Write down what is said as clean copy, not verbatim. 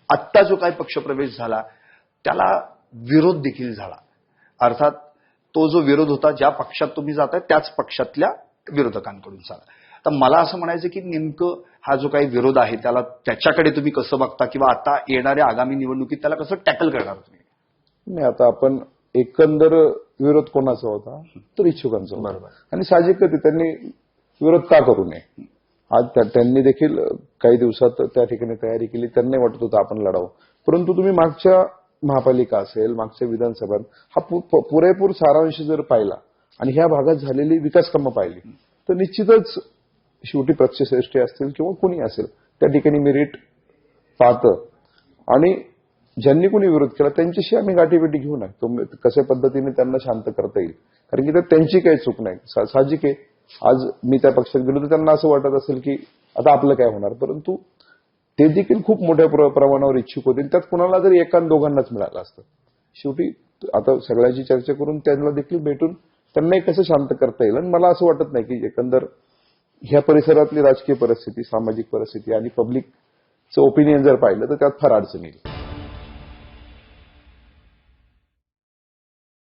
आत्ता जो काही पक्षप्रवेश झाला त्याला विरोध देखील झाला. अर्थात तो जो विरोध होता, ज्या पक्षात तुम्ही जाताय त्याच पक्षातल्या विरोधकांकडून झाला. तर मला असं म्हणायचं की नेमकं हा जो काही विरोध आहे त्याला त्याच्याकडे तुम्ही कसं बघता किंवा आता येणाऱ्या आगामी निवडणुकीत त्याला कसं टॅकल करणार तुम्ही? नाही, आता आपण एकंदर विरोध कोणाचा होता तर इच्छुकांचा होता. बरोबर. आणि साहजिकच आहे, त्यांनी विरोध का करू नये. आज त्यांनी देखील काही दिवसात त्या ठिकाणी तयारी केली. त्यांनाही वाटत होतं आपण लढावं. परंतु तुम्ही मागच्या महापालिका असेल, मागच्या विधानसभा हा पुरेपूर सारांश जर पाहिला आणि ह्या भागात झालेली विकास कामं पाहिली तर निश्चितच शेवटी पक्षश्रेष्ठी असतील किंवा कुणी असेल त्या ठिकाणी मेरिट पाहतं. आणि ज्यांनी कोणी विरोध केला त्यांच्याशी आम्ही गाठीभेटी घेऊ नये, कशा पद्धतीने त्यांना शांत करता येईल. कारण की त्यांची काही चूक नाही. साहजिक आहे, आज मी त्या पक्षात गेलो तर त्यांना असं वाटत असेल की आता आपलं काय होणार. परंतु ते देखील खूप मोठ्या प्रमाणावर इच्छुक होते. त्यात कुणाला जरी एका दोघांनाच मिळालं असतं. शेवटी आता सगळ्यांची चर्चा करून त्यांना देखील भेटून त्यांनाही कसं शांत करता येईल. आणि मला असं वाटत नाही की एकंदर ह्या परिसरातली राजकीय परिस्थिती, सामाजिक परिस्थिती आणि पब्लिकचं ओपिनियन जर पाहिलं तर त्यात फार अडचण येईल.